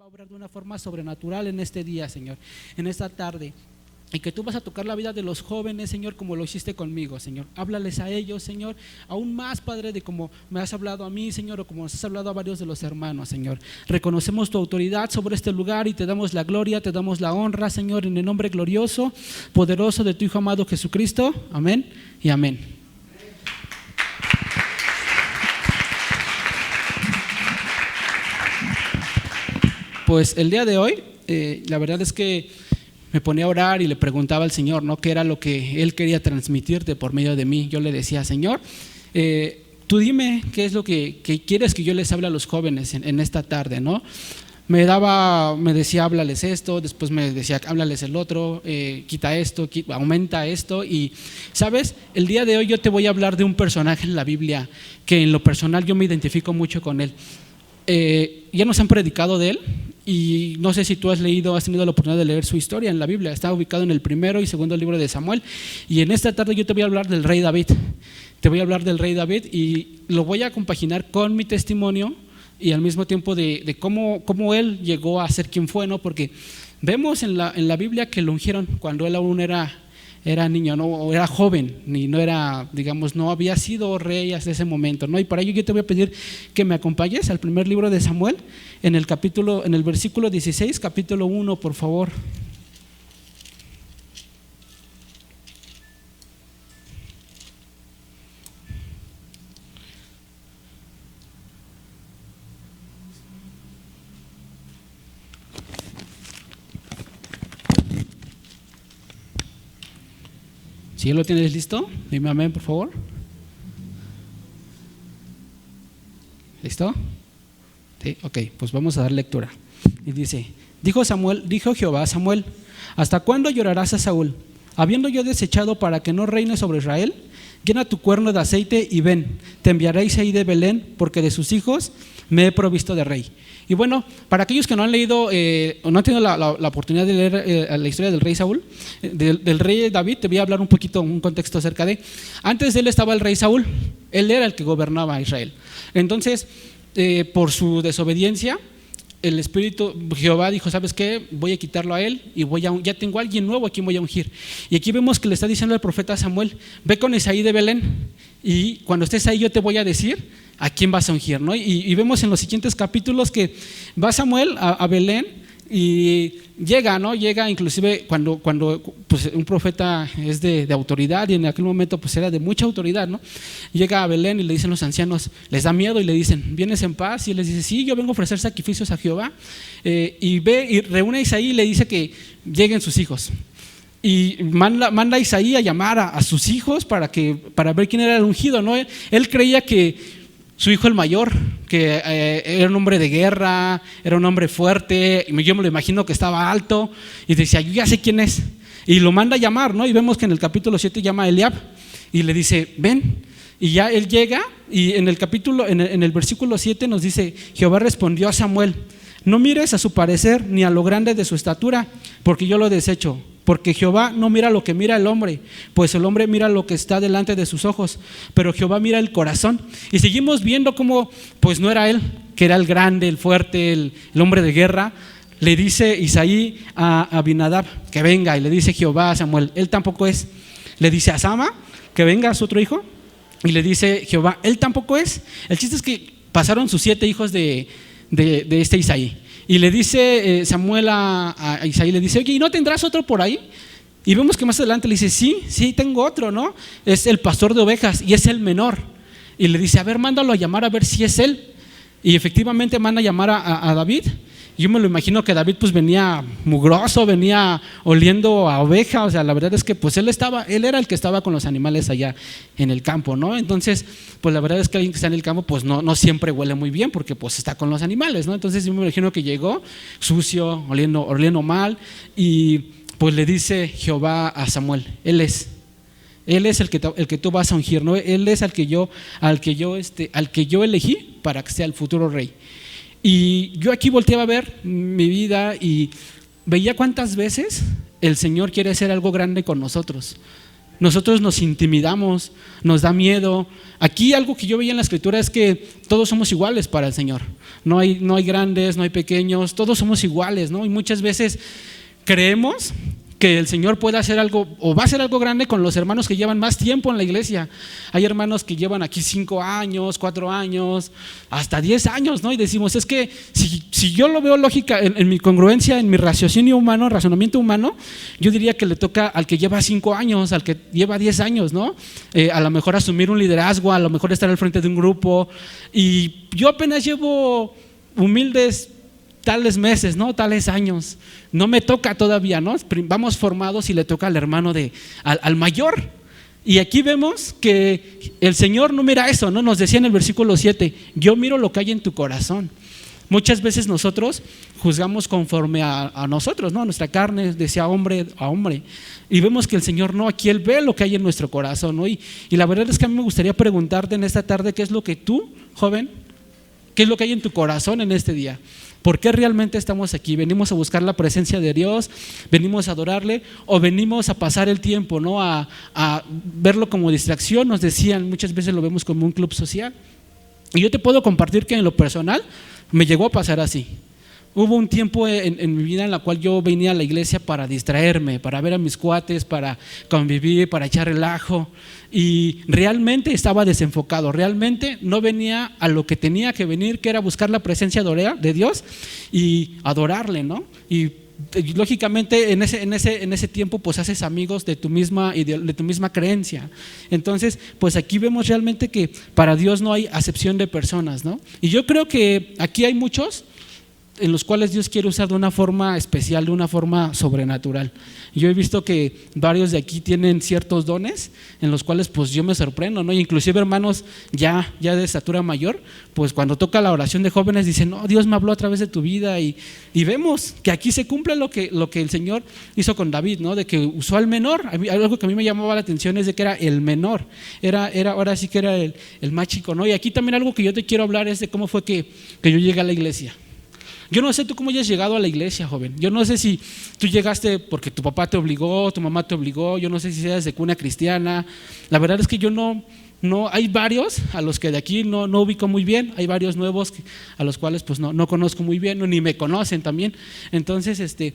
va a obrar de una forma sobrenatural en este día, Señor, en esta tarde. Y que tú vas a tocar la vida de los jóvenes, Señor, como lo hiciste conmigo, Señor. Háblales a ellos, Señor, aún más, Padre, de como me has hablado a mí, Señor, o como nos has hablado a varios de los hermanos, Señor. Reconocemos tu autoridad sobre este lugar y te damos la gloria, te damos la honra, Señor, en el nombre glorioso, poderoso de tu Hijo amado Jesucristo. Amén y amén. Pues el día de hoy, la verdad es que me ponía a orar y le preguntaba al Señor, ¿no?, qué era lo que Él quería transmitirte por medio de mí. Yo le decía, Señor, tú dime qué es lo que quieres que yo les hable a los jóvenes en esta tarde, ¿no? Me decía, háblales esto, después me decía, háblales el otro, quita esto, aumenta esto. Y, ¿sabes? El día de hoy yo te voy a hablar de un personaje en la Biblia que en lo personal yo me identifico mucho con él. Ya nos han predicado de él y no sé si tú has tenido la oportunidad de leer su historia en la Biblia. Está ubicado en el primero y segundo libro de Samuel, y en esta tarde yo te voy a hablar del rey David. Te voy a hablar del rey David y lo voy a compaginar con mi testimonio y al mismo tiempo de cómo él llegó a ser quien fue, ¿no? Porque vemos en la Biblia que lo ungieron cuando él aún era niño, ¿no? O era joven, y no era, digamos, no había sido rey hasta ese momento, ¿no? Y para ello yo te voy a pedir que me acompañes al primer libro de Samuel, en el versículo 16, capítulo 1, por favor. Si ya lo tienes listo, dime amén, por favor. ¿Listo? Sí, ok, pues vamos a dar lectura. Y dice, dijo Jehová a Samuel, ¿hasta cuándo llorarás a Saúl? Habiendo yo desechado para que no reine sobre Israel, llena tu cuerno de aceite y ven, te enviaré a Isaí de Belén, porque de sus hijos me he provisto de rey. Y bueno, para aquellos que no han leído o no han tenido la oportunidad de leer la historia del rey Saúl, del rey David, te voy a hablar un contexto acerca de. Antes de él estaba el rey Saúl, él era el que gobernaba a Israel. Entonces, por su desobediencia, el Espíritu, Jehová dijo, ¿sabes qué? Voy a quitarlo a él y ya tengo a alguien nuevo a quien voy a ungir. Y aquí vemos que le está diciendo al profeta Samuel, ve con Isaí de Belén y cuando estés ahí yo te voy a decir a quién vas a ungir, ¿no? Y vemos en los siguientes capítulos que va Samuel a Belén y llega, ¿no? Llega inclusive cuando pues, un profeta es de autoridad, y en aquel momento pues era de mucha autoridad, ¿no? Llega a Belén y le dicen los ancianos, les da miedo y le dicen, ¿vienes en paz? Y él les dice, sí, yo vengo a ofrecer sacrificios a Jehová. Y ve y reúne a Isaí y le dice que lleguen sus hijos. Y manda a Isaí a llamar a sus hijos para ver quién era el ungido, ¿no? Él creía que su hijo el mayor, que era un hombre de guerra, era un hombre fuerte, yo me lo imagino que estaba alto, y decía, yo ya sé quién es, y lo manda a llamar, ¿no? Y vemos que en el capítulo 7 llama a Eliab y le dice, ven, y ya él llega, y en el versículo 7 nos dice, Jehová respondió a Samuel, no mires a su parecer ni a lo grande de su estatura, porque yo lo desecho. Porque Jehová no mira lo que mira el hombre, pues el hombre mira lo que está delante de sus ojos, pero Jehová mira el corazón. Y seguimos viendo cómo pues no era él, que era el grande, el fuerte, el hombre de guerra. Le dice Isaí a Abinadab que venga, y le dice Jehová a Samuel, él tampoco es. Le dice a Sama que venga a su otro hijo, y le dice Jehová, él tampoco es. El chiste es que pasaron sus 7 hijos de este Isaí. Y le dice Samuel a Isaí, le dice, oye, ¿y no tendrás otro por ahí? Y vemos que más adelante le dice, sí, tengo otro, ¿no? Es el pastor de ovejas y es el menor. Y le dice, a ver, mándalo a llamar a ver si es él. Y efectivamente manda a llamar a David. Yo me lo imagino que David pues venía mugroso, venía oliendo a oveja, o sea, la verdad es que pues él era el que estaba con los animales allá en el campo, ¿no? Entonces, pues la verdad es que alguien que está en el campo pues no siempre huele muy bien porque pues está con los animales, ¿no? Entonces yo me imagino que llegó sucio, oliendo mal, y pues le dice Jehová a Samuel, Él es el que tú vas a ungir, ¿no? Él es al que yo elegí para que sea el futuro rey. Y yo aquí volteaba a ver mi vida y veía cuántas veces el Señor quiere hacer algo grande con nosotros. Nosotros nos intimidamos, nos da miedo. Aquí algo que yo veía en la Escritura es que todos somos iguales para el Señor. No hay grandes, no hay pequeños, todos somos iguales, ¿no? Y muchas veces creemos que el Señor puede hacer algo o va a hacer algo grande con los hermanos que llevan más tiempo en la iglesia. Hay hermanos que llevan aquí 5 años, 4 años, hasta 10 años, ¿no? Y decimos, es que si yo lo veo lógica en mi congruencia, en mi raciocinio humano, razonamiento humano, yo diría que le toca al que lleva 5 años, al que lleva 10 años, ¿no? A lo mejor asumir un liderazgo, a lo mejor estar al frente de un grupo. Y yo apenas llevo humildes tales meses, ¿no? Tales años. No me toca todavía, ¿no? Vamos formados y le toca al hermano al mayor. Y aquí vemos que el Señor no mira eso, ¿no? Nos decía en el versículo 7, yo miro lo que hay en tu corazón. Muchas veces nosotros juzgamos conforme a nosotros, ¿no? A nuestra carne, decía hombre a hombre. Y vemos que el Señor no, aquí Él ve lo que hay en nuestro corazón, ¿no? Y la verdad es que a mí me gustaría preguntarte en esta tarde, ¿qué es lo que tú, joven, qué es lo que hay en tu corazón en este día? ¿Por qué realmente estamos aquí? ¿Venimos a buscar la presencia de Dios? ¿Venimos a adorarle? ¿O venimos a pasar el tiempo, ¿no? A verlo como distracción? Nos decían, muchas veces lo vemos como un club social. Y yo te puedo compartir que en lo personal me llegó a pasar así. Hubo un tiempo en mi vida en la cual yo venía a la iglesia para distraerme, para ver a mis cuates, para convivir, para echar relajo, y realmente estaba desenfocado, realmente no venía a lo que tenía que venir, que era buscar la presencia de Dios y adorarle, ¿no? Y lógicamente en ese tiempo pues haces amigos de tu misma creencia. Entonces pues aquí vemos realmente que para Dios no hay acepción de personas, ¿no? Y yo creo que aquí hay muchos en los cuales Dios quiere usar de una forma especial, de una forma sobrenatural. Yo he visto que varios de aquí tienen ciertos dones en los cuales pues yo me sorprendo, ¿no? Inclusive hermanos ya de estatura mayor, pues cuando toca la oración de jóvenes dicen, no, Dios me habló a través de tu vida, y vemos que aquí se cumple lo que el Señor hizo con David, ¿no? De que usó al menor. Algo que a mí me llamaba la atención es de que era el menor, ahora sí que era el más chico, ¿no? Y aquí también algo que yo te quiero hablar es de cómo fue que yo llegué a la iglesia. Yo no sé tú cómo hayas llegado a la iglesia, joven. Yo no sé si tú llegaste porque tu papá te obligó, tu mamá te obligó. Yo no sé si seas de cuna cristiana. La verdad es que yo no hay varios a los que de aquí no ubico muy bien. Hay varios nuevos a los cuales pues no conozco muy bien, ni me conocen también. Entonces te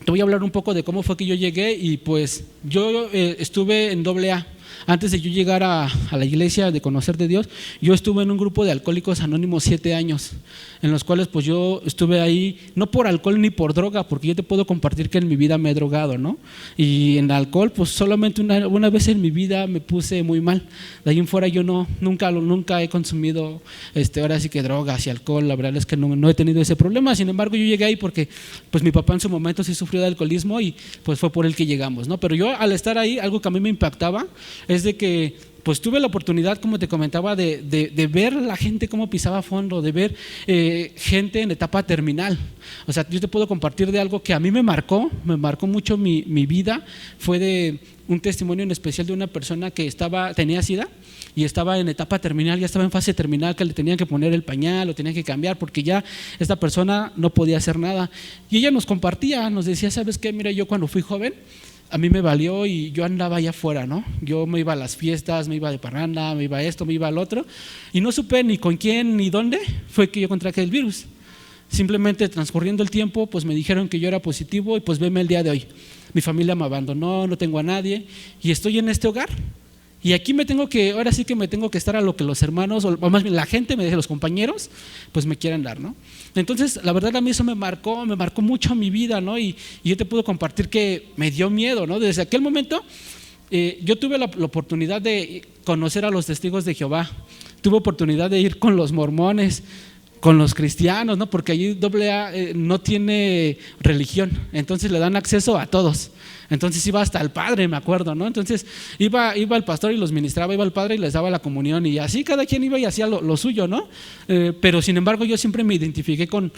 voy a hablar un poco de cómo fue que yo llegué. Y pues yo estuve en AA. Antes de yo llegar a la iglesia, de conocer de Dios, yo estuve en un grupo de alcohólicos anónimos 7 años, en los cuales pues yo estuve ahí, no por alcohol ni por droga, porque yo te puedo compartir que en mi vida me he drogado, ¿no? Y en alcohol pues solamente una vez en mi vida me puse muy mal. De ahí en fuera yo nunca he consumido ahora sí que drogas y alcohol. La verdad es que no he tenido ese problema. Sin embargo yo llegué ahí porque pues mi papá en su momento sí sufrió de alcoholismo y pues fue por él que llegamos, ¿no? Pero yo al estar ahí, algo que a mí me impactaba es de que pues tuve la oportunidad, como te comentaba, de ver la gente cómo pisaba fondo, de ver gente en etapa terminal. O sea, yo te puedo compartir de algo que a mí me marcó mucho mi vida. Fue de un testimonio en especial de una persona que tenía SIDA y estaba en etapa terminal, ya estaba en fase terminal, que le tenían que poner el pañal, lo tenían que cambiar porque ya esta persona no podía hacer nada. Y ella nos compartía, nos decía, ¿sabes qué? Mira, yo cuando fui joven, a mí me valió y yo andaba allá afuera, ¿no? Yo me iba a las fiestas, me iba de parranda, me iba a esto, me iba al otro, y no supe ni con quién ni dónde fue que yo contraje el virus. Simplemente transcurriendo el tiempo, pues me dijeron que yo era positivo y pues veme el día de hoy. Mi familia me abandonó, no tengo a nadie y estoy en este hogar. Y aquí ahora sí que me tengo que estar a lo que los hermanos, o más bien la gente, los compañeros, pues me quieren dar, ¿no? Entonces, la verdad a mí eso me marcó mucho mi vida, ¿no? Y yo te puedo compartir que me dio miedo, ¿no? Desde aquel momento yo tuve la oportunidad de conocer a los testigos de Jehová, tuve oportunidad de ir con los mormones, con los cristianos, ¿no? Porque allí AA no tiene religión, entonces le dan acceso a todos. Entonces iba hasta el padre, me acuerdo, ¿no? Entonces iba el pastor y los ministraba, iba el padre y les daba la comunión, y así cada quien iba y hacía lo suyo, ¿no? Pero sin embargo yo siempre me identifiqué con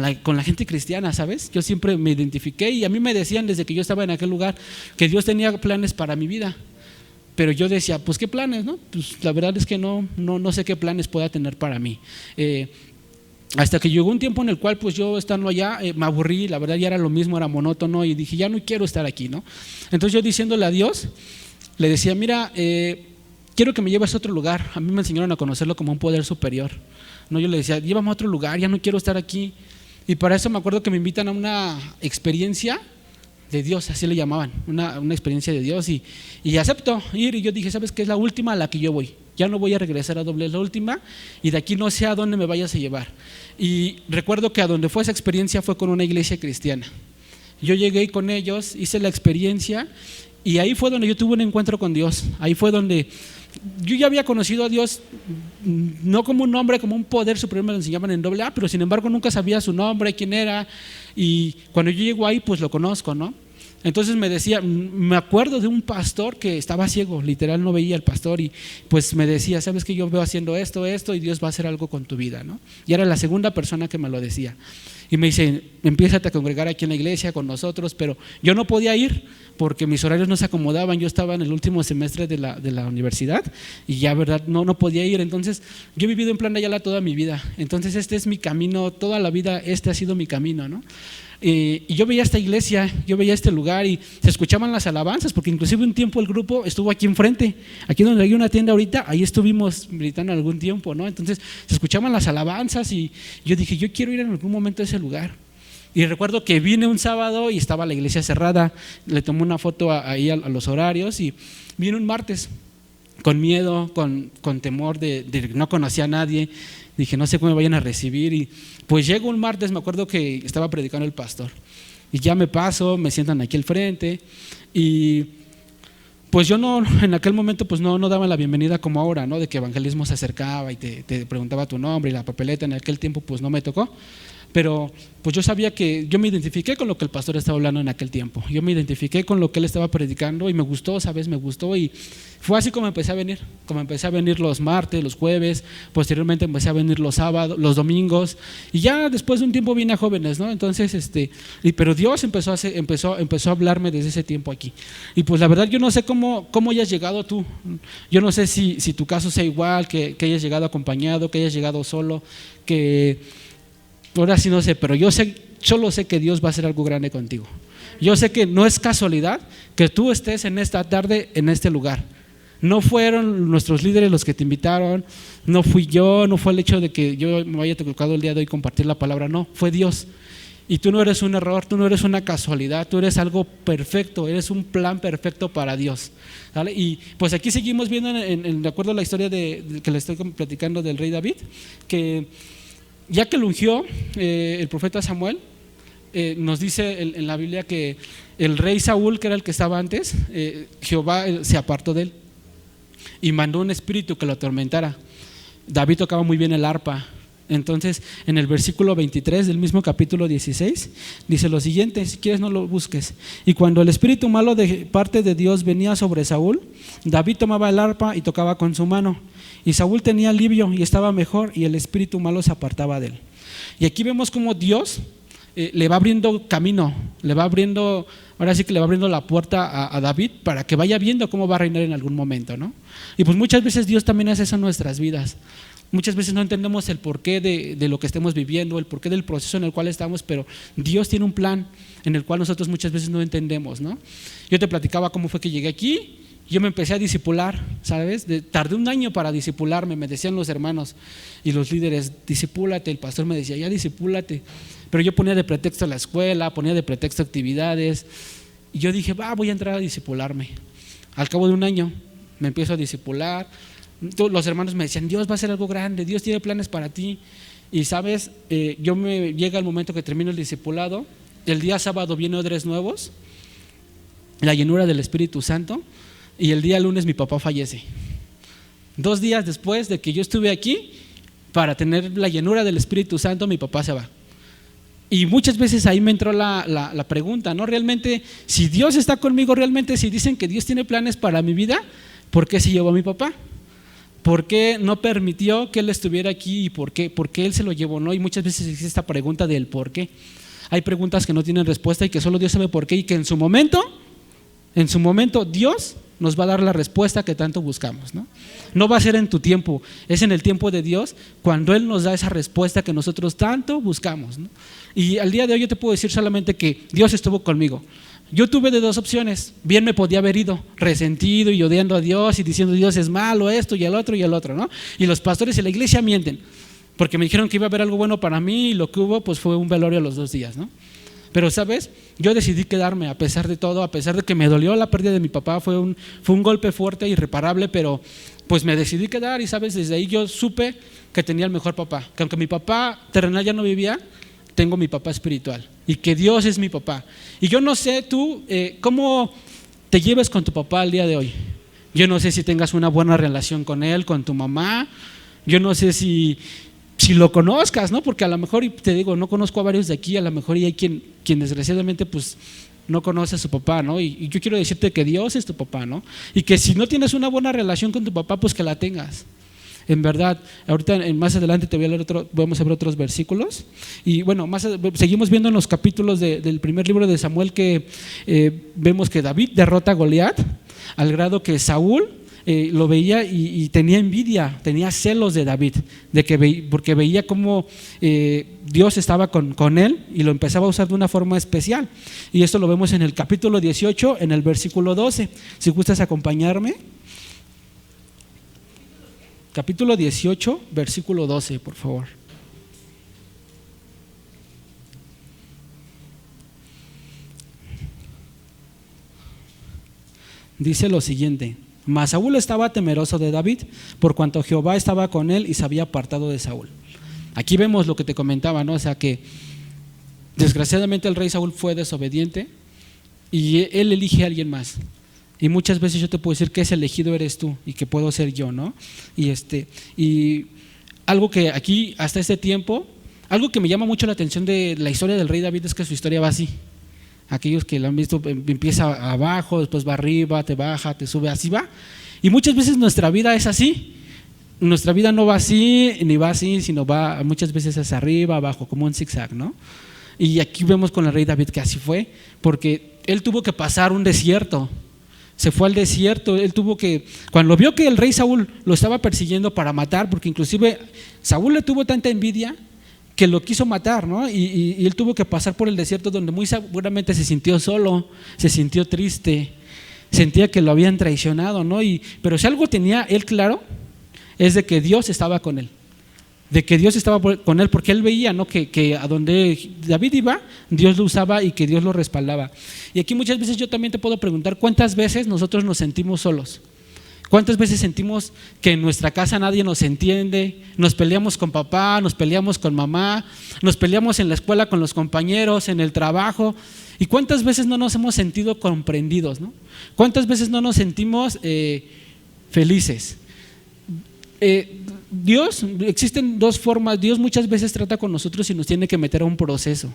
la gente cristiana, ¿sabes? Yo siempre me identifiqué y a mí me decían desde que yo estaba en aquel lugar que Dios tenía planes para mi vida. Pero yo decía, pues ¿qué planes, no? Pues la verdad es que no sé qué planes pueda tener para mí. Hasta que llegó un tiempo en el cual pues yo estando allá me aburrí, la verdad ya era lo mismo, era monótono y dije ya no quiero estar aquí, ¿no? Entonces yo diciéndole a Dios, le decía, mira, quiero que me lleves a otro lugar. A mí me enseñaron a conocerlo como un poder superior, ¿no? Yo le decía, llévame a otro lugar, ya no quiero estar aquí. Y para eso me acuerdo que me invitan a una experiencia de Dios, así le llamaban, una experiencia de Dios, y acepto ir. Y yo dije, ¿sabes qué? Es la última a la que yo voy, ya no voy a regresar a Doble, es la última, y de aquí no sé a dónde me vayas a llevar. Y recuerdo que a donde fue esa experiencia fue con una iglesia cristiana. Yo llegué con ellos, hice la experiencia, y ahí fue donde yo tuve un encuentro con Dios. Ahí fue donde yo ya había conocido a Dios, no como un nombre, como un poder superior, me lo enseñaban en Doble A, pero sin embargo nunca sabía su nombre, quién era. Y cuando yo llego ahí, pues lo conozco, ¿no? Entonces me decía, me acuerdo de un pastor que estaba ciego, literal no veía al pastor, y pues me decía, sabes que yo veo haciendo esto, y Dios va a hacer algo con tu vida, ¿no? Y era la segunda persona que me lo decía. Y me dice, empiézate a congregar aquí en la iglesia con nosotros, pero yo no podía ir porque mis horarios no se acomodaban. Yo estaba en el último semestre de la universidad y ya, verdad, no podía ir. Entonces yo he vivido en Plan de Ayala toda mi vida, entonces este es mi camino, toda la vida este ha sido mi camino, ¿no? Y yo veía esta iglesia, yo veía este lugar y se escuchaban las alabanzas, porque inclusive un tiempo el grupo estuvo aquí enfrente, aquí donde hay una tienda ahorita, ahí estuvimos gritando algún tiempo, ¿no? Entonces se escuchaban las alabanzas y yo dije, yo quiero ir en algún momento a ese lugar. Y recuerdo que vine un sábado y estaba la iglesia cerrada, le tomé una foto ahí a los horarios, y vine un martes con miedo, con temor de no conocía a nadie. Dije, no sé cómo me vayan a recibir. Y pues llego un martes, me acuerdo que estaba predicando el pastor, y ya me paso, me sientan aquí al frente, y pues yo no, en aquel momento pues no daba la bienvenida como ahora, ¿no? De que evangelismo se acercaba y te preguntaba tu nombre y la papeleta. En aquel tiempo pues no me tocó, pero pues yo sabía que yo me identifiqué con lo que el pastor estaba hablando en aquel tiempo. Yo me identifiqué con lo que él estaba predicando y me gustó, ¿sabes? Me gustó, y fue así como empecé a venir los martes, los jueves, posteriormente empecé a venir los sábados, los domingos, y ya después de un tiempo vine a jóvenes, ¿no? Entonces, pero Dios empezó a hablarme desde ese tiempo aquí. Y pues la verdad yo no sé cómo hayas llegado tú, yo no sé si tu caso sea igual, que hayas llegado acompañado, que hayas llegado solo, que ahora sí no sé, pero solo sé que Dios va a hacer algo grande contigo. Yo sé que no es casualidad que tú estés en esta tarde en este lugar. No fueron nuestros líderes los que te invitaron, no fui yo, no fue el hecho de que yo me haya tocado el día de hoy compartir la palabra, no, fue Dios. Y tú no eres un error, tú no eres una casualidad, tú eres algo perfecto, eres un plan perfecto para Dios, ¿vale? Y pues aquí seguimos viendo de acuerdo a la historia que le estoy platicando del rey David, que ya que lo ungió el profeta Samuel, nos dice en la Biblia que el rey Saúl, que era el que estaba antes, Jehová se apartó de él y mandó un espíritu que lo atormentara. David tocaba muy bien el arpa. Entonces en el versículo 23 del mismo capítulo 16 dice lo siguiente, si quieres no lo busques: y cuando el espíritu malo de parte de Dios venía sobre Saúl, David tomaba el arpa y tocaba con su mano, y Saúl tenía alivio y estaba mejor, y el espíritu malo se apartaba de él. Y aquí vemos cómo Dios le va abriendo camino, ahora sí que le va abriendo la puerta a David para que vaya viendo cómo va a reinar en algún momento, ¿no? Y pues muchas veces Dios también hace eso en nuestras vidas. Muchas veces no entendemos el porqué de lo que estemos viviendo, el porqué del proceso en el cual estamos, pero Dios tiene un plan en el cual nosotros muchas veces no entendemos, ¿no? Yo te platicaba cómo fue que llegué aquí. Yo me empecé a discipular, ¿sabes? Tardé un año para discipularme, me decían los hermanos y los líderes, discipúlate. El pastor me decía, ya discipúlate. Pero yo ponía de pretexto la escuela, ponía de pretexto actividades, y yo dije, voy a entrar a discipularme. Al cabo de un año me empiezo a discipular. Los hermanos me decían, Dios va a hacer algo grande, Dios tiene planes para ti. Y sabes, llega el momento que termino el discipulado, el día sábado viene odres nuevos, la llenura del Espíritu Santo, y el día lunes mi papá fallece. 2 días después de que yo estuve aquí para tener la llenura del Espíritu Santo, mi papá se va. Y muchas veces ahí me entró la pregunta, ¿no? Realmente, si Dios está conmigo, realmente si dicen que Dios tiene planes para mi vida, ¿por qué se llevó a mi papá? ¿Por qué no permitió que él estuviera aquí y por qué él se lo llevó, no? Y muchas veces existe esta pregunta del por qué. Hay preguntas que no tienen respuesta y que solo Dios sabe por qué, y que en su momento En su momento Dios nos va a dar la respuesta que tanto buscamos, ¿no? No va a ser en tu tiempo, es en el tiempo de Dios cuando Él nos da esa respuesta que nosotros tanto buscamos, ¿no? Y al día de hoy yo te puedo decir solamente que Dios estuvo conmigo. Yo tuve de dos opciones, bien me podía haber ido resentido y odiando a Dios y diciendo Dios es malo, esto y el otro, ¿no? Y los pastores en la iglesia mienten, porque me dijeron que iba a haber algo bueno para mí y lo que hubo pues fue un velorio a los 2 días, ¿no? Pero ¿sabes? Yo decidí quedarme a pesar de todo, a pesar de que me dolió la pérdida de mi papá, fue un golpe fuerte, irreparable, pero pues me decidí quedar y ¿sabes? Desde ahí yo supe que tenía el mejor papá, que aunque mi papá terrenal ya no vivía, tengo mi papá espiritual y que Dios es mi papá. Y yo no sé tú cómo te lleves con tu papá al día de hoy. Yo no sé si tengas una buena relación con él, con tu mamá, yo no sé si lo conozcas, ¿no? Porque a lo mejor, y te digo, no conozco a varios de aquí, a lo mejor y hay quien desgraciadamente pues no conoce a su papá, ¿no? Y yo quiero decirte que Dios es tu papá, ¿no? Y que si no tienes una buena relación con tu papá, pues que la tengas. En verdad, ahorita más adelante te voy a leer vamos a ver otros versículos. Y bueno, seguimos viendo en los capítulos del primer libro de Samuel que vemos que David derrota a Goliat al grado que Saúl lo veía y tenía envidia, tenía celos de David, porque veía cómo Dios estaba con él y lo empezaba a usar de una forma especial. Y esto lo vemos en el capítulo 18, en el versículo 12. Si gustas acompañarme. Capítulo 18, versículo 12, por favor. Dice lo siguiente: mas Saúl estaba temeroso de David, por cuanto Jehová estaba con él y se había apartado de Saúl. Aquí vemos lo que te comentaba, ¿no? O sea que desgraciadamente el rey Saúl fue desobediente y él elige a alguien más. Y muchas veces yo te puedo decir que ese elegido eres tú y que puedo ser yo, ¿no? Y algo que aquí, hasta este tiempo, algo que me llama mucho la atención de la historia del rey David es que su historia va así. Aquellos que lo han visto, empieza abajo, después va arriba, te baja, te sube, así va. Y muchas veces nuestra vida es así. Nuestra vida no va así, ni va así, sino va muchas veces hacia arriba, abajo, como un zigzag, ¿no? Y aquí vemos con el rey David que así fue, porque él tuvo que pasar un desierto. Se fue al desierto, él tuvo que, cuando vio que el rey Saúl lo estaba persiguiendo para matar, porque inclusive Saúl le tuvo tanta envidia que lo quiso matar, ¿no? Y él tuvo que pasar por el desierto donde muy seguramente se sintió solo, se sintió triste, sentía que lo habían traicionado, ¿no? Pero si algo tenía él claro, es de que Dios estaba con él. De que Dios estaba con él, porque él veía, ¿no? que a donde David iba, Dios lo usaba y que Dios lo respaldaba. Y aquí muchas veces yo también te puedo preguntar, ¿cuántas veces nosotros nos sentimos solos? ¿Cuántas veces sentimos que en nuestra casa nadie nos entiende? Nos peleamos con papá, nos peleamos con mamá, nos peleamos en la escuela con los compañeros, en el trabajo. ¿Y cuántas veces no nos hemos sentido comprendidos, ¿no? ¿Cuántas veces no nos sentimos felices? Dios, existen dos formas. Dios muchas veces trata con nosotros y nos tiene que meter a un proceso.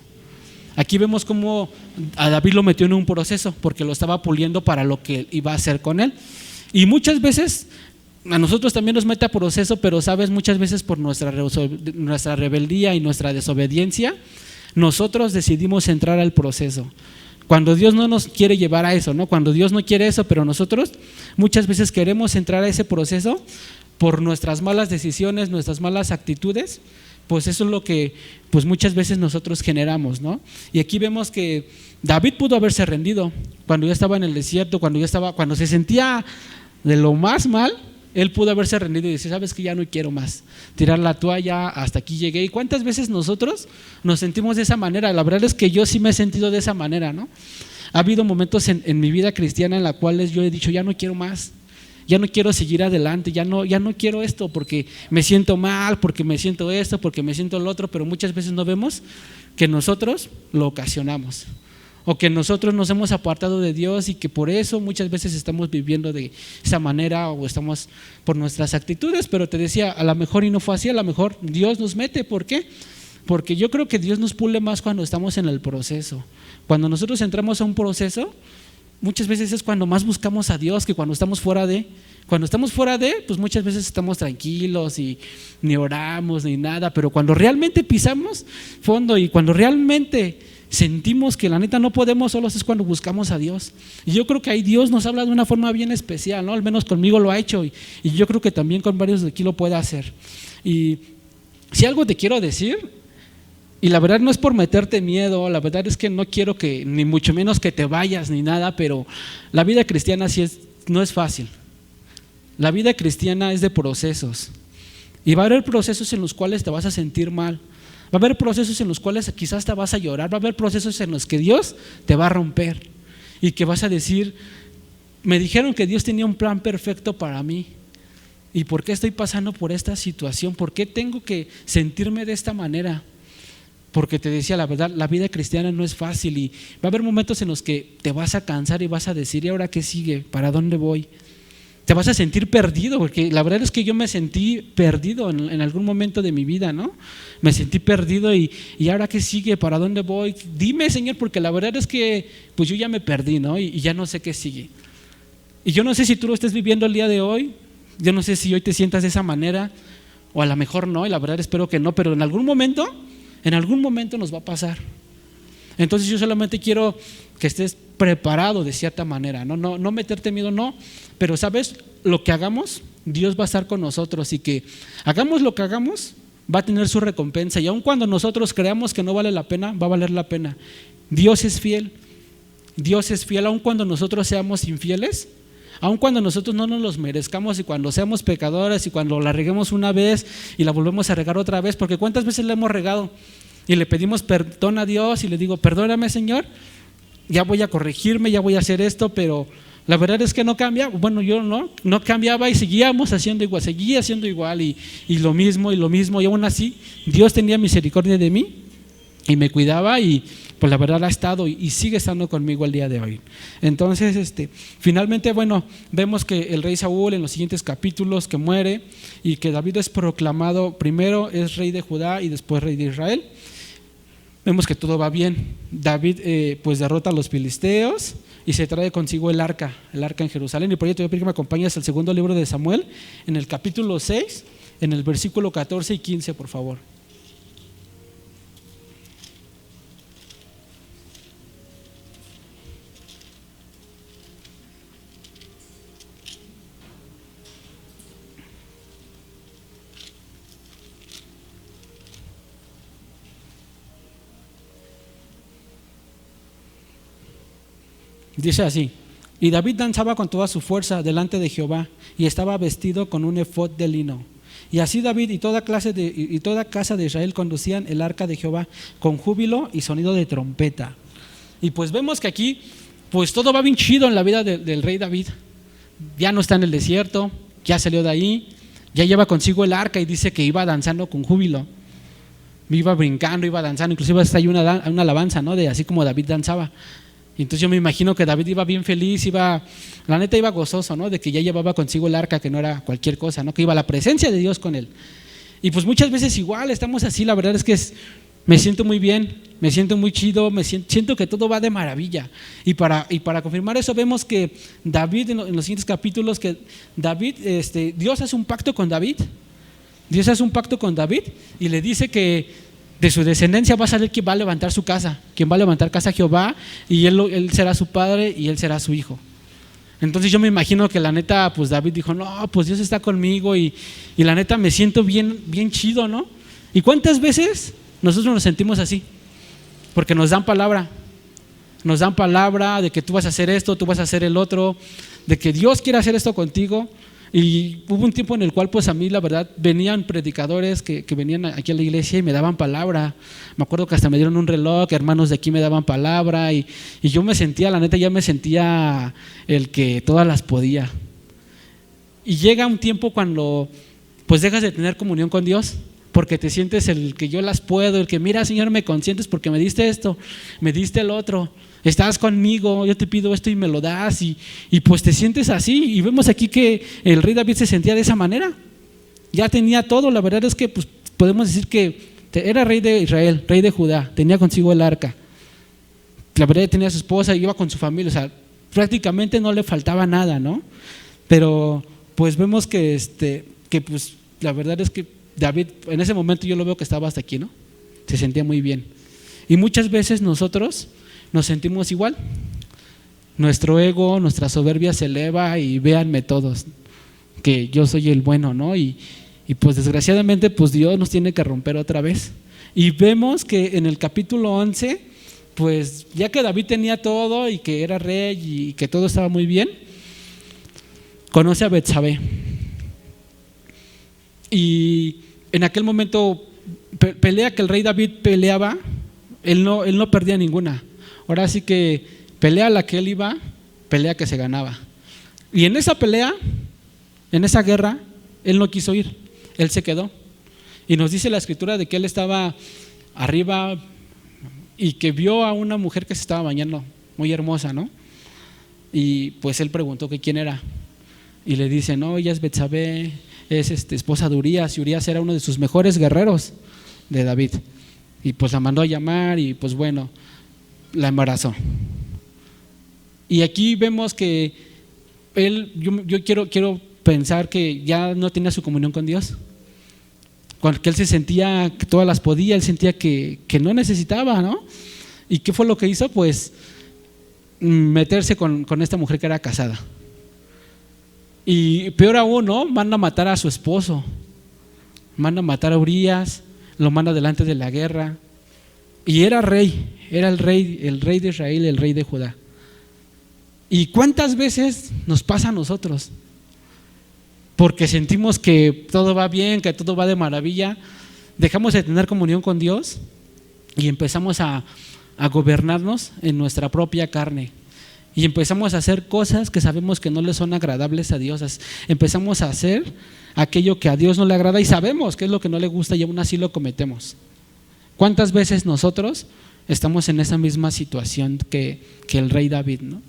Aquí vemos cómo a David lo metió en un proceso porque lo estaba puliendo para lo que iba a hacer con él. Y muchas veces a nosotros también nos mete a proceso, pero sabes, muchas veces por nuestra rebeldía y nuestra desobediencia, nosotros decidimos entrar al proceso. Cuando Dios no nos quiere llevar a eso, ¿no? Cuando Dios no quiere eso, pero nosotros muchas veces queremos entrar a ese proceso por nuestras malas decisiones, nuestras malas actitudes, pues eso es lo que pues muchas veces nosotros generamos, ¿no? Y aquí vemos que David pudo haberse rendido cuando ya estaba en el desierto, cuando se sentía de lo más mal, él pudo haberse rendido y decir, sabes que ya no quiero más, tirar la toalla, hasta aquí llegué. ¿Y cuántas veces nosotros nos sentimos de esa manera? La verdad es que yo sí me he sentido de esa manera, ¿no? Ha habido momentos en mi vida cristiana en los cuales yo he dicho, ya no quiero más, ya no quiero seguir adelante, ya no quiero esto porque me siento mal, porque me siento esto, porque me siento lo otro, pero muchas veces no vemos que nosotros lo ocasionamos o que nosotros nos hemos apartado de Dios y que por eso muchas veces estamos viviendo de esa manera o estamos por nuestras actitudes. Pero te decía, a lo mejor y no fue así, a lo mejor Dios nos mete. ¿Por qué? Porque yo creo que Dios nos pule más cuando estamos en el proceso. Cuando nosotros entramos a un proceso, muchas veces es cuando más buscamos a Dios que cuando estamos fuera de. Cuando estamos fuera de, pues muchas veces estamos tranquilos y ni oramos ni nada, pero cuando realmente pisamos fondo y cuando realmente sentimos que la neta no podemos solos es cuando buscamos a Dios. Y yo creo que ahí Dios nos habla de una forma bien especial, ¿no? Al menos conmigo lo ha hecho y yo creo que también con varios de aquí lo puede hacer. Y si algo te quiero decir, y la verdad no es por meterte miedo, la verdad es que no quiero que, ni mucho menos que te vayas ni nada, pero la vida cristiana no es fácil. La vida cristiana es de procesos. Y va a haber procesos en los cuales te vas a sentir mal. Va a haber procesos en los cuales quizás te vas a llorar. Va a haber procesos en los que Dios te va a romper. Y que vas a decir, me dijeron que Dios tenía un plan perfecto para mí. ¿Y por qué estoy pasando por esta situación? ¿Por qué tengo que sentirme de esta manera? Porque te decía la verdad, la vida cristiana no es fácil y va a haber momentos en los que te vas a cansar y vas a decir, ¿y ahora qué sigue? ¿Para dónde voy? Te vas a sentir perdido, porque la verdad es que yo me sentí perdido en algún momento de mi vida, ¿no? Me sentí perdido y ¿ahora qué sigue? ¿Para dónde voy? Dime, Señor, porque la verdad es que pues yo ya me perdí, ¿no? Y ya no sé qué sigue. Y yo no sé si tú lo estés viviendo el día de hoy, yo no sé si hoy te sientas de esa manera, o a lo mejor no, y la verdad espero que no, pero en algún momento nos va a pasar. Entonces yo solamente quiero que estés preparado de cierta manera, no meterte miedo, no, pero sabes, lo que hagamos, Dios va a estar con nosotros y que hagamos lo que hagamos, va a tener su recompensa y aun cuando nosotros creamos que no vale la pena, va a valer la pena. Dios es fiel, aun cuando nosotros seamos infieles, aun cuando nosotros no nos los merezcamos y cuando seamos pecadores y cuando la reguemos una vez y la volvemos a regar otra vez, porque ¿cuántas veces la hemos regado? Y le pedimos perdón a Dios y le digo, perdóname, Señor, ya voy a corregirme, ya voy a hacer esto, pero la verdad es que no cambia. Bueno, yo no cambiaba y seguíamos haciendo igual, seguía haciendo igual y lo mismo y aún así Dios tenía misericordia de mí y me cuidaba y pues la verdad ha estado y sigue estando conmigo el día de hoy. Entonces, finalmente, bueno, vemos que el rey Saúl en los siguientes capítulos que muere y que David es proclamado, primero es rey de Judá y después rey de Israel. Vemos que todo va bien. David pues derrota a los filisteos y se trae consigo el arca en Jerusalén. Y por ello te voy a pedir que me acompañes al segundo libro de Samuel, en el capítulo 6, en el versículo 14 y 15, por favor. Dice así: y David danzaba con toda su fuerza delante de Jehová y estaba vestido con un efod de lino. Y así David y toda casa de Israel conducían el arca de Jehová con júbilo y sonido de trompeta. Y pues vemos que aquí pues todo va bien chido en la vida del rey David. Ya no está en el desierto, ya salió de ahí, ya lleva consigo el arca y dice que iba danzando con júbilo. Iba brincando, iba danzando, inclusive hasta hay una alabanza, ¿no? De así como David danzaba. Entonces yo me imagino que David iba bien feliz, la neta iba gozoso, ¿no? De que ya llevaba consigo el arca, que no era cualquier cosa, ¿no? Que iba la presencia de Dios con él. Y pues muchas veces igual estamos así, la verdad es que me siento muy bien, me siento muy chido, siento que todo va de maravilla. Y para confirmar eso vemos que David en los siguientes capítulos, que David, Dios hace un pacto con David. Dios hace un pacto con David y le dice que de su descendencia va a salir quien va a levantar su casa, quien va a levantar casa a Jehová, y él será su padre y él será su hijo. Entonces yo me imagino que la neta, pues David dijo, no, pues Dios está conmigo y la neta me siento bien, bien chido, ¿no? ¿Y cuántas veces nosotros nos sentimos así? Porque nos dan palabra de que tú vas a hacer esto, tú vas a hacer el otro, de que Dios quiere hacer esto contigo. Y hubo un tiempo en el cual pues a mí la verdad venían predicadores que venían aquí a la iglesia y me daban palabra. Me acuerdo que hasta me dieron un reloj, hermanos de aquí me daban palabra y yo me sentía, la neta ya me sentía el que todas las podía. Y llega un tiempo cuando pues dejas de tener comunión con Dios, porque te sientes el que yo las puedo, el que mira, Señor, me consientes porque me diste esto, me diste el otro, estás conmigo, yo te pido esto y me lo das y pues te sientes así. Y vemos aquí que el rey David se sentía de esa manera, ya tenía todo. La verdad es que pues podemos decir que era rey de Israel, rey de Judá, tenía consigo el arca, la verdad tenía a su esposa y iba con su familia, o sea, prácticamente no le faltaba nada, ¿no? Pero pues vemos que pues la verdad es que David en ese momento yo lo veo que estaba hasta aquí, ¿no? Se sentía muy bien. Y muchas veces nosotros nos sentimos igual. Nuestro ego, nuestra soberbia se eleva y véanme todos, que yo soy el bueno, ¿no? Y pues desgraciadamente pues Dios nos tiene que romper otra vez. Y vemos que en el capítulo 11, pues ya que David tenía todo y que era rey y que todo estaba muy bien, conoce a Betsabé. Y en aquel momento pelea que el rey David peleaba, él no perdía ninguna. Ahora sí que pelea a la que él iba, pelea que se ganaba. Y en esa pelea, en esa guerra, él no quiso ir, él se quedó. Y nos dice la escritura de que él estaba arriba y que vio a una mujer que se estaba bañando, muy hermosa, ¿no? Y pues él preguntó que quién era. Y le dice, no, ella es Betsabé, es esposa de Urías, y Urías era uno de sus mejores guerreros de David. Y pues la mandó a llamar y pues bueno, la embarazó. Y aquí vemos que él, yo quiero pensar que ya no tenía su comunión con Dios. Cuando él se sentía que todas las podía, él sentía que no necesitaba, ¿no? ¿Y qué fue lo que hizo? Pues meterse con esta mujer que era casada. Y peor aún, ¿no? Manda a matar a su esposo, manda a matar a Urías, lo manda delante de la guerra. Y era rey, era el rey de Israel, el rey de Judá. ¿Y cuántas veces nos pasa a nosotros? Porque sentimos que todo va bien, que todo va de maravilla, dejamos de tener comunión con Dios y empezamos a gobernarnos en nuestra propia carne. Y empezamos a hacer cosas que sabemos que no le son agradables a Dios. Empezamos a hacer aquello que a Dios no le agrada y sabemos que es lo que no le gusta y aún así lo cometemos. ¿Cuántas veces nosotros estamos en esa misma situación que el rey David, ¿no?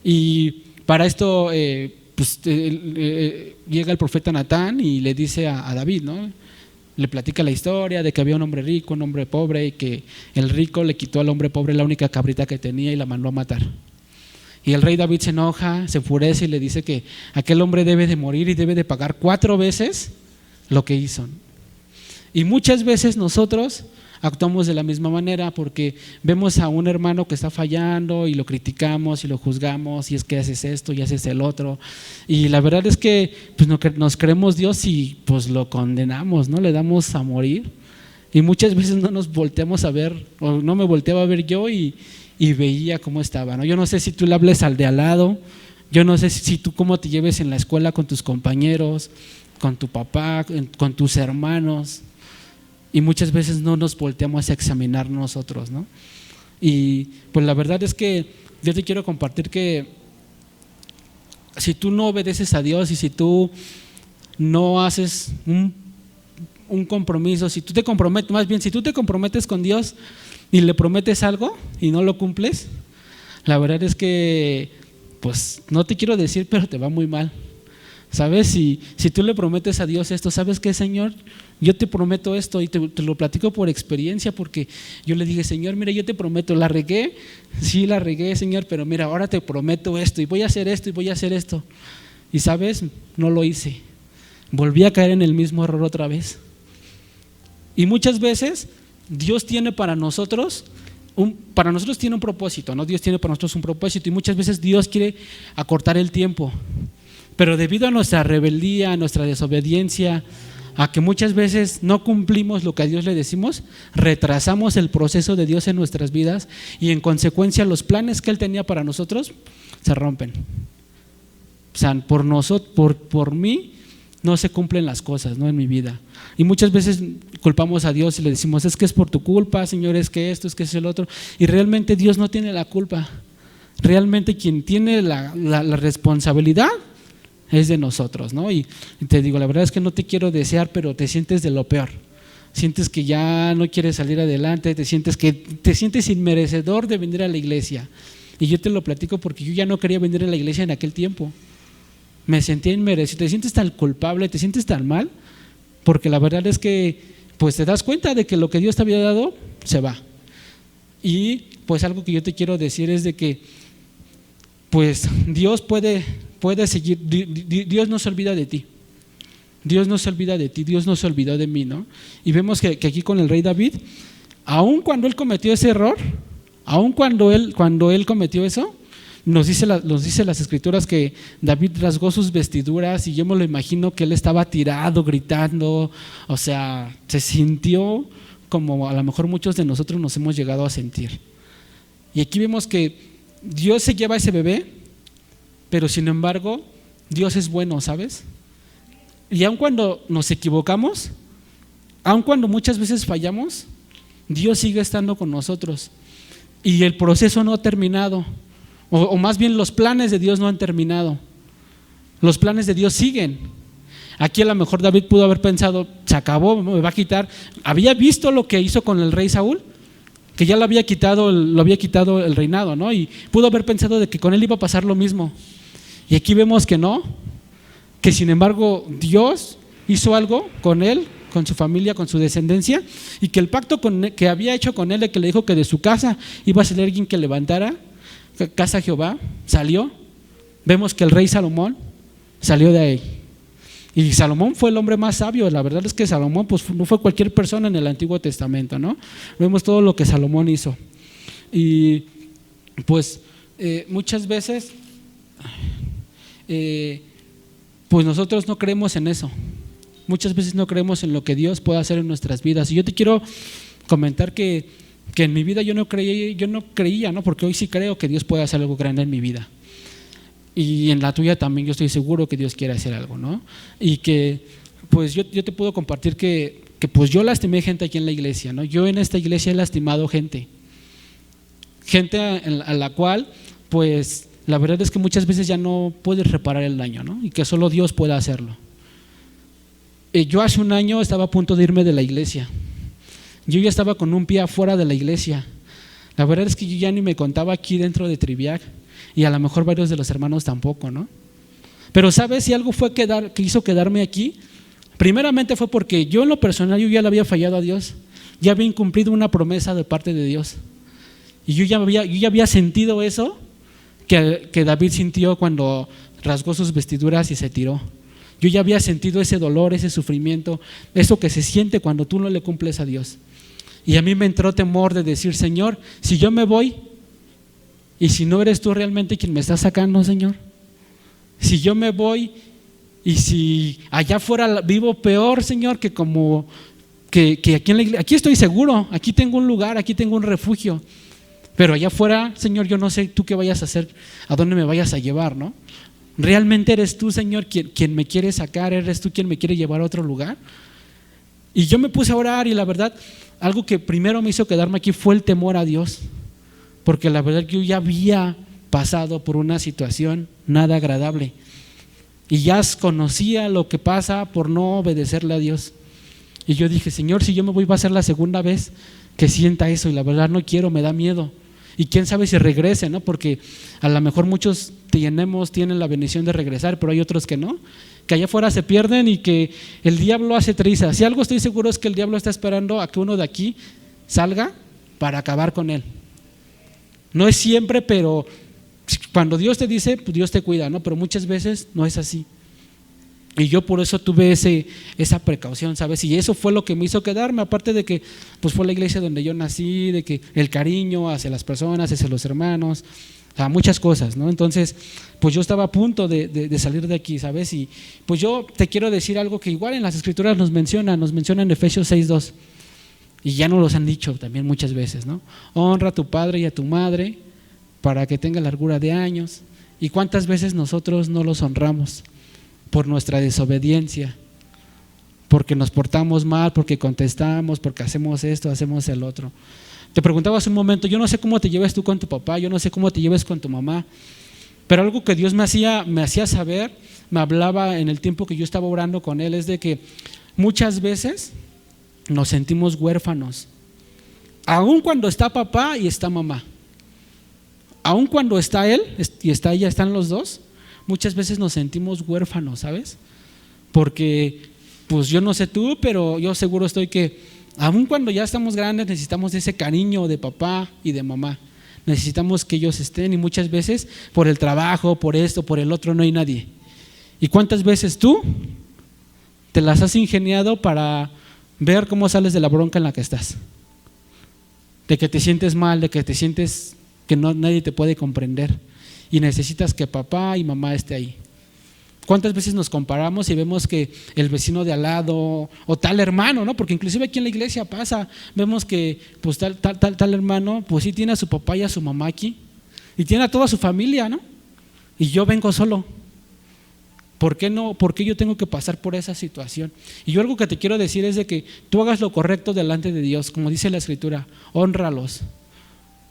Y para esto llega el profeta Natán y le dice a David, ¿no? Le platica la historia de que había un hombre rico, un hombre pobre, y que el rico le quitó al hombre pobre la única cabrita que tenía y la mandó a matar. Y el rey David se enoja, se enfurece y le dice que aquel hombre debe de morir y debe de pagar 4 veces lo que hizo. Y muchas veces nosotros actuamos de la misma manera porque vemos a un hermano que está fallando y lo criticamos y lo juzgamos y es que haces esto y haces el otro. Y la verdad es que pues, nos creemos Dios y pues lo condenamos, ¿no? Le damos a morir. Y muchas veces no nos volteamos a ver, o no me volteaba a ver yo y veía cómo estaba, ¿no? Yo no sé si tú le hables al de al lado, yo no sé si tú cómo te lleves en la escuela con tus compañeros, con tu papá, con tus hermanos, y muchas veces no nos volteamos a examinar nosotros, ¿no? Y pues la verdad es que yo te quiero compartir que si tú no obedeces a Dios y si tú no haces un compromiso, si tú te comprometes, más bien si tú te comprometes con Dios y le prometes algo y no lo cumples, la verdad es que pues no te quiero decir, pero te va muy mal. ¿Sabes? Si tú le prometes a Dios esto, ¿sabes qué, Señor? Yo te prometo esto y te lo platico por experiencia porque yo le dije, Señor, mira, yo te prometo, ¿la regué? Sí, la regué, Señor, pero mira, ahora te prometo esto y voy a hacer esto y voy a hacer esto. Y ¿sabes? No lo hice. Volví a caer en el mismo error otra vez. Y muchas veces Dios tiene para nosotros tiene un propósito, ¿no? Dios tiene para nosotros un propósito y muchas veces Dios quiere acortar el tiempo. Pero debido a nuestra rebeldía, a nuestra desobediencia, a que muchas veces no cumplimos lo que a Dios le decimos, retrasamos el proceso de Dios en nuestras vidas y en consecuencia los planes que Él tenía para nosotros se rompen. O sea, por mí no se cumplen las cosas, ¿no? En mi vida. Y muchas veces culpamos a Dios y le decimos, es que es por tu culpa, Señor, es que esto, es que es el otro. Y realmente Dios no tiene la culpa. Realmente quien tiene la responsabilidad es de nosotros, ¿no? Y te digo, la verdad es que no te quiero desear, pero te sientes de lo peor. Sientes que ya no quieres salir adelante, te sientes inmerecedor de venir a la iglesia. Y yo te lo platico porque yo ya no quería venir a la iglesia en aquel tiempo. Me sentía inmerecido, te sientes tan culpable, te sientes tan mal, porque la verdad es que pues te das cuenta de que lo que Dios te había dado se va. Y pues algo que yo te quiero decir es de que pues Dios puede seguir, Dios no se olvida de ti. Dios no se olvida de ti, Dios no se olvidó de mí, ¿no? Y vemos que aquí con el rey David, aun cuando él cometió ese error, aun cuando él cometió eso, nos dice las escrituras que David rasgó sus vestiduras y yo me lo imagino que él estaba tirado, gritando, o sea, se sintió como a lo mejor muchos de nosotros nos hemos llegado a sentir. Y aquí vemos que Dios se lleva a ese bebé, pero sin embargo Dios es bueno, ¿sabes? Y aun cuando nos equivocamos, aun cuando muchas veces fallamos, Dios sigue estando con nosotros y el proceso no ha terminado, o más bien los planes de Dios no han terminado, los planes de Dios siguen. Aquí a lo mejor David pudo haber pensado, se acabó, me va a quitar. Había visto lo que hizo con el rey Saúl, que ya lo había quitado el reinado, ¿no? Y pudo haber pensado de que con él iba a pasar lo mismo. Y aquí vemos que no, que sin embargo Dios hizo algo con él, con su familia, con su descendencia, y que el pacto que había hecho con él, de que le dijo que de su casa iba a salir alguien que levantara casa a Jehová, salió. Vemos que el rey Salomón salió de ahí. Y Salomón fue el hombre más sabio. La verdad es que Salomón pues, no fue cualquier persona en el Antiguo Testamento, ¿no? Vemos todo lo que Salomón hizo. Y pues muchas veces pues nosotros no creemos en eso. Muchas veces no creemos en lo que Dios puede hacer en nuestras vidas. Y yo te quiero comentar que en mi vida yo no creía, ¿no? Porque hoy sí creo que Dios puede hacer algo grande en mi vida. Y en la tuya también yo estoy seguro que Dios quiere hacer algo, ¿no? Y que pues yo te puedo compartir que pues yo lastimé gente aquí en la iglesia, ¿no? Yo en esta iglesia he lastimado gente a la cual pues la verdad es que muchas veces ya no puedes reparar el daño, ¿no? Y que solo Dios puede hacerlo. Yo hace un año estaba a punto de irme de la iglesia. Yo ya estaba con un pie afuera de la iglesia. La verdad es que yo ya ni me contaba aquí dentro de Triviac, y a lo mejor varios de los hermanos tampoco, ¿no? Pero ¿sabes? Si algo fue que hizo quedarme aquí, primeramente fue porque yo en lo personal yo ya le había fallado a Dios, ya había incumplido una promesa de parte de Dios, y yo ya había sentido eso que David sintió cuando rasgó sus vestiduras y se tiró. Yo ya había sentido ese dolor, ese sufrimiento, eso que se siente cuando tú no le cumples a Dios. Y a mí me entró temor de decir, Señor, si yo me voy y si no eres tú realmente quien me está sacando, Señor, si yo me voy y si allá afuera vivo peor, Señor, que aquí en la iglesia, aquí estoy seguro, aquí tengo un lugar, aquí tengo un refugio, pero allá afuera, Señor, yo no sé tú qué vayas a hacer, a dónde me vayas a llevar, ¿no? ¿Realmente eres tú, Señor, quien me quiere sacar? ¿Eres tú quien me quiere llevar a otro lugar? Y yo me puse a orar y la verdad, algo que primero me hizo quedarme aquí fue el temor a Dios, porque la verdad que yo ya había pasado por una situación nada agradable y ya conocía lo que pasa por no obedecerle a Dios. Y yo dije, Señor, si yo me voy va a ser la segunda vez que sienta eso y la verdad no quiero, me da miedo. Y quién sabe si regrese, ¿no? Porque a lo mejor muchos tienen la bendición de regresar, pero hay otros que no, que allá afuera se pierden y que el diablo hace trizas. Si algo estoy seguro es que el diablo está esperando a que uno de aquí salga para acabar con él. No es siempre, pero cuando Dios te dice, pues Dios te cuida, ¿no? Pero muchas veces no es así. Y yo por eso tuve esa precaución, ¿sabes? Y eso fue lo que me hizo quedarme, aparte de que pues fue la iglesia donde yo nací, de que el cariño hacia las personas, hacia los hermanos, o sea, muchas cosas, ¿no? Entonces, pues yo estaba a punto de salir de aquí, ¿sabes? Y pues yo te quiero decir algo que igual en las escrituras nos mencionan en Efesios 6:2, y ya nos los han dicho también muchas veces, ¿no? Honra a tu padre y a tu madre para que tenga largura de años. ¿Y cuántas veces nosotros no los honramos? Por nuestra desobediencia, porque nos portamos mal, porque contestamos, porque hacemos esto, hacemos el otro. Te preguntaba hace un momento, yo no sé cómo te lleves tú con tu papá, yo no sé cómo te lleves con tu mamá, pero algo que Dios me hacía saber, me hablaba en el tiempo que yo estaba orando con Él, es de que muchas veces nos sentimos huérfanos, aun cuando está papá y está mamá, aun cuando está él y está ella, están los dos. Muchas veces nos sentimos huérfanos, ¿sabes? Porque, pues yo no sé tú, pero yo seguro estoy que aun cuando ya estamos grandes necesitamos ese cariño de papá y de mamá. Necesitamos que ellos estén y muchas veces por el trabajo, por esto, por el otro no hay nadie. ¿Y cuántas veces tú te las has ingeniado para ver cómo sales de la bronca en la que estás? de que te sientes mal, de que te sientes que nadie te puede comprender y necesitas que papá y mamá esté ahí. ¿Cuántas veces nos comparamos y vemos que el vecino de al lado o tal hermano, ¿no? Porque inclusive aquí en la iglesia pasa, vemos que pues tal hermano, pues sí tiene a su papá y a su mamá aquí y tiene a toda su familia, ¿no? Y yo vengo solo. ¿Por qué no? ¿Por qué yo tengo que pasar por esa situación? Y yo algo que te quiero decir es de que tú hagas lo correcto delante de Dios, como dice la Escritura, hónralos,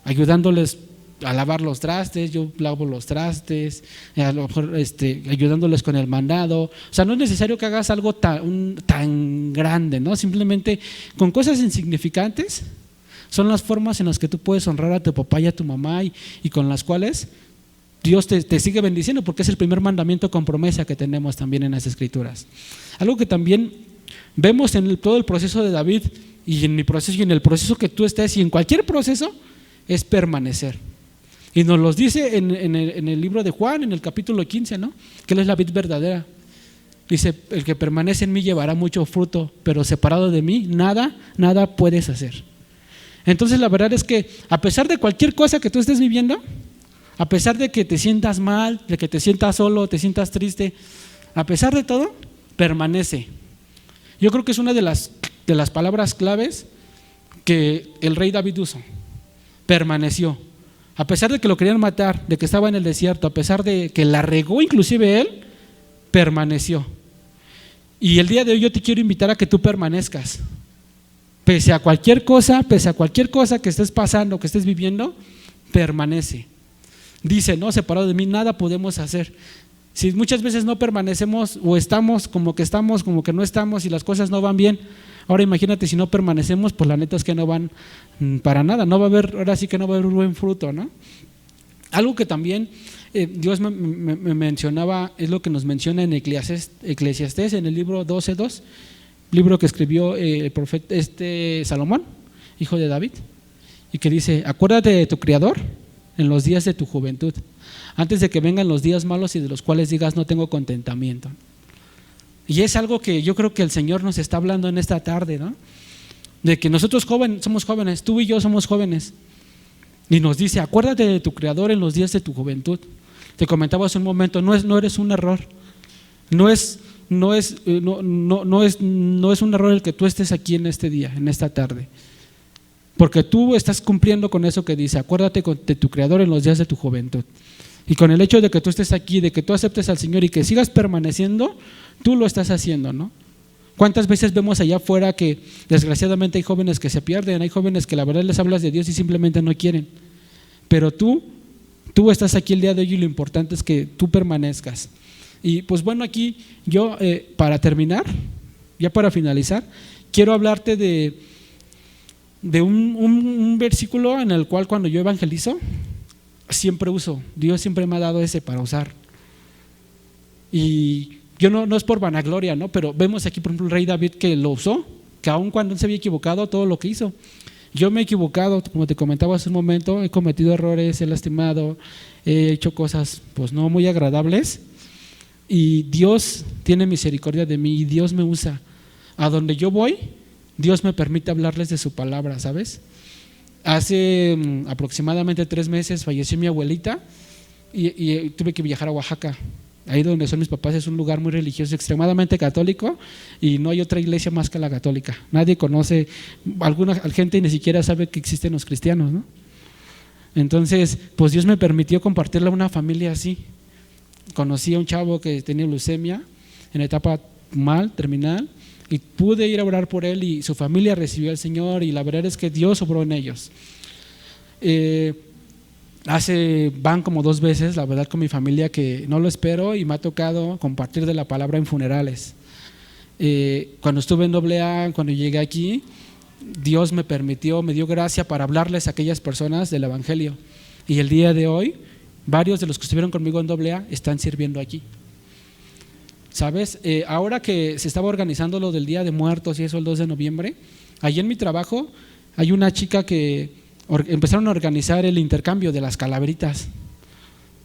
ayudándoles a lavar los trastes, yo lavo los trastes, a lo mejor ayudándoles con el mandado. O sea, no es necesario que hagas algo tan grande, ¿no? Simplemente con cosas insignificantes son las formas en las que tú puedes honrar a tu papá y a tu mamá y con las cuales Dios te sigue bendiciendo, porque es el primer mandamiento con promesa que tenemos también en las Escrituras. Algo que también vemos en todo el proceso de David y en mi proceso y en el proceso que tú estés y en cualquier proceso es permanecer. Y nos los dice en el libro de Juan, en el capítulo 15, ¿no? Que Él es la vid verdadera. Dice, el que permanece en mí llevará mucho fruto, pero separado de mí, nada puedes hacer. Entonces la verdad es que a pesar de cualquier cosa que tú estés viviendo, a pesar de que te sientas mal, de que te sientas solo, te sientas triste, a pesar de todo, permanece. Yo creo que es una de las palabras claves que el rey David usó. Permaneció. A pesar de que lo querían matar, de que estaba en el desierto, a pesar de que la regó inclusive él, permaneció. Y el día de hoy yo te quiero invitar a que tú permanezcas. Pese a cualquier cosa que estés pasando, que estés viviendo, permanece. Dice, no, separado de mí nada podemos hacer. Si muchas veces no permanecemos o estamos, como que no estamos y las cosas no van bien, ahora imagínate si no permanecemos, pues la neta es que no van para nada, no va a haber, ahora sí que no va a haber buen fruto, ¿no? Algo que también Dios me mencionaba, es lo que nos menciona en Eclesiastés, en el libro 12:2, libro que escribió el profeta Salomón, hijo de David, y que dice, acuérdate de tu Creador en los días de tu juventud, antes de que vengan los días malos y de los cuales digas no tengo contentamiento. Y es algo que yo creo que el Señor nos está hablando en esta tarde, ¿no? De que nosotros somos jóvenes, tú y yo somos jóvenes, y nos dice, acuérdate de tu Creador en los días de tu juventud. Te comentaba hace un momento, no eres un error, no es un error el que tú estés aquí en este día, en esta tarde, porque tú estás cumpliendo con eso que dice, acuérdate de tu Creador en los días de tu juventud. Y con el hecho de que tú estés aquí, de que tú aceptes al Señor y que sigas permaneciendo, tú lo estás haciendo, ¿no? ¿Cuántas veces vemos allá afuera que desgraciadamente hay jóvenes que se pierden, hay jóvenes que la verdad les hablas de Dios y simplemente no quieren? Pero tú estás aquí el día de hoy y lo importante es que tú permanezcas. Y pues bueno, aquí yo para terminar, ya para finalizar, quiero hablarte de un versículo en el cual cuando yo evangelizo, siempre uso, Dios siempre me ha dado ese para usar. Y yo no es por vanagloria, ¿no? Pero vemos aquí por ejemplo el rey David que lo usó, que aun cuando él se había equivocado, todo lo que hizo. Yo me he equivocado, como te comentaba hace un momento, he cometido errores, he lastimado, he hecho cosas pues no muy agradables, y Dios tiene misericordia de mí y Dios me usa. A donde yo voy, Dios me permite hablarles de su palabra, ¿sabes? Hace aproximadamente 3 meses falleció mi abuelita y tuve que viajar a Oaxaca. Ahí donde son mis papás es un lugar muy religioso, extremadamente católico, y no hay otra iglesia más que la católica. Nadie conoce, alguna gente ni siquiera sabe que existen los cristianos, ¿no? Entonces, pues Dios me permitió compartirle a una familia así. Conocí a un chavo que tenía leucemia en etapa terminal, y pude ir a orar por él y su familia recibió al Señor, y la verdad es que Dios obró en ellos. Van como 2 veces, la verdad, con mi familia, que no lo espero, y me ha tocado compartir de la palabra en funerales. Cuando estuve en AA, cuando llegué aquí, Dios me dio gracia para hablarles a aquellas personas del Evangelio, y el día de hoy varios de los que estuvieron conmigo en AA están sirviendo aquí. ¿Sabes? Ahora que se estaba organizando lo del Día de Muertos y eso el 2 de noviembre, allí en mi trabajo hay una chica que empezaron a organizar el intercambio de las calaveritas,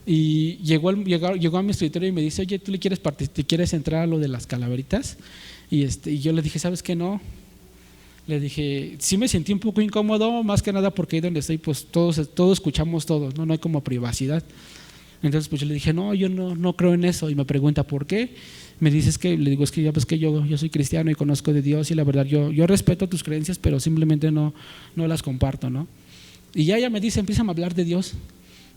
y llegó a mi escritorio y me dice, oye, ¿tú te quieres entrar a lo de las calaveritas? Y yo le dije, ¿sabes qué? No, Le dije, sí me sentí un poco incómodo, más que nada porque ahí donde estoy, pues todos escuchamos todos, ¿no? No hay como privacidad. Entonces pues yo le dije, no, yo no creo en eso. Y me pregunta, ¿por qué? Me dices que, le digo, es que ya pues que yo soy cristiano y conozco de Dios y la verdad yo respeto tus creencias, pero simplemente no las comparto, ¿no? Y ya ella me dice, empieza a hablar de Dios.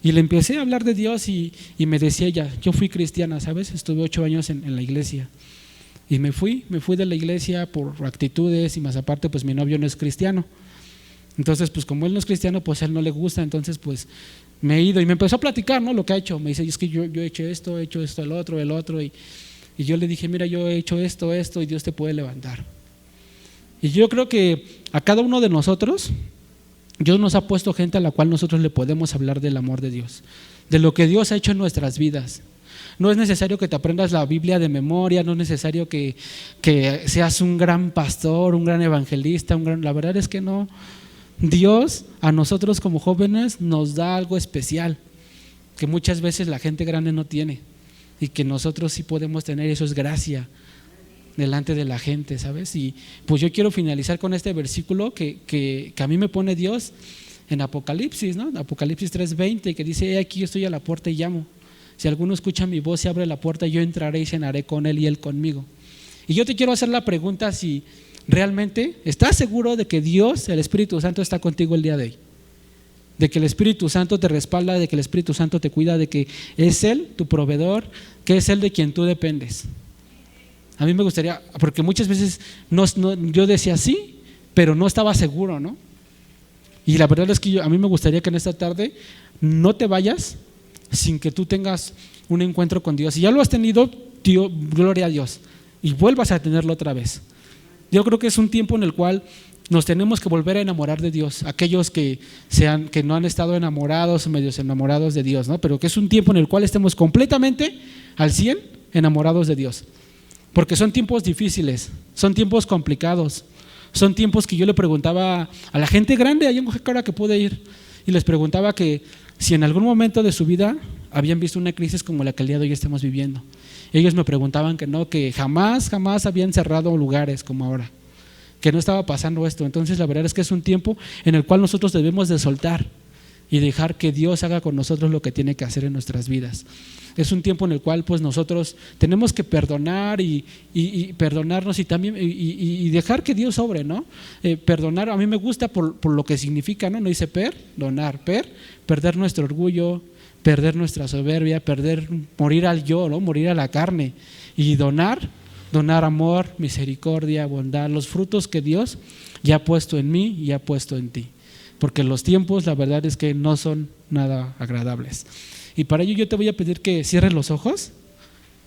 Y le empecé a hablar de Dios y me decía ella, yo fui cristiana, ¿sabes? Estuve 8 años en la iglesia. Y me fui de la iglesia por actitudes y más aparte pues mi novio no es cristiano. Entonces pues como él no es cristiano, pues a él no le gusta, entonces pues me he ido y me empezó a platicar, ¿no? Lo que ha hecho. Me dice, es que yo he hecho esto, el otro. Y yo le dije, mira, yo he hecho esto y Dios te puede levantar. Y yo creo que a cada uno de nosotros, Dios nos ha puesto gente a la cual nosotros le podemos hablar del amor de Dios, de lo que Dios ha hecho en nuestras vidas. No es necesario que te aprendas la Biblia de memoria, no es necesario que seas un gran pastor, un gran evangelista, la verdad es que no. Dios a nosotros como jóvenes nos da algo especial que muchas veces la gente grande no tiene y que nosotros sí podemos tener, eso es gracia delante de la gente, ¿sabes? Y pues yo quiero finalizar con este versículo que a mí me pone Dios en Apocalipsis, ¿no? Apocalipsis 3:20, que dice, he aquí yo estoy a la puerta y llamo. Si alguno escucha mi voz y abre la puerta, yo entraré y cenaré con él y él conmigo. Y yo te quiero hacer la pregunta si realmente estás seguro de que Dios, el Espíritu Santo, está contigo el día de hoy, de que el Espíritu Santo te respalda, de que el Espíritu Santo te cuida, de que es Él tu proveedor, que es Él de quien tú dependes. A mí me gustaría, porque muchas veces yo decía sí, pero no estaba seguro, ¿no? Y la verdad es que a mí me gustaría que en esta tarde no te vayas sin que tú tengas un encuentro con Dios. Si ya lo has tenido, tío, gloria a Dios, y vuelvas a tenerlo otra vez. Yo creo que es un tiempo en el cual nos tenemos que volver a enamorar de Dios, aquellos que no han estado enamorados, medios enamorados de Dios, ¿no? Pero que es un tiempo en el cual estemos completamente al 100 enamorados de Dios, porque son tiempos difíciles, son tiempos complicados, son tiempos que yo le preguntaba a la gente grande allá en Oaxaca que pude ir, y les preguntaba que si en algún momento de su vida habían visto una crisis como la que el día de hoy estamos viviendo. Ellos me preguntaban que no, que jamás habían cerrado lugares como ahora, que no estaba pasando esto. Entonces la verdad es que es un tiempo en el cual nosotros debemos de soltar y dejar que Dios haga con nosotros lo que tiene que hacer en nuestras vidas. Es un tiempo en el cual pues nosotros tenemos que perdonar y perdonarnos y también y dejar que Dios obre, ¿no? Perdonar a mí me gusta por lo que significa, ¿no? No dice perdonar, perder nuestro orgullo, perder nuestra soberbia, morir al yo, ¿no? Morir a la carne y donar amor, misericordia, bondad, los frutos que Dios ya ha puesto en mí y ha puesto en ti. Porque los tiempos, la verdad es que no son nada agradables. Y para ello yo te voy a pedir que cierres los ojos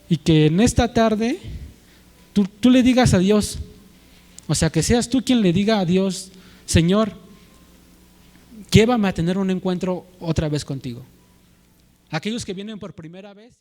y que en esta tarde tú le digas a Dios, o sea, que seas tú quien le diga a Dios, Señor, llévame a tener un encuentro otra vez contigo. Aquellos que vienen por primera vez.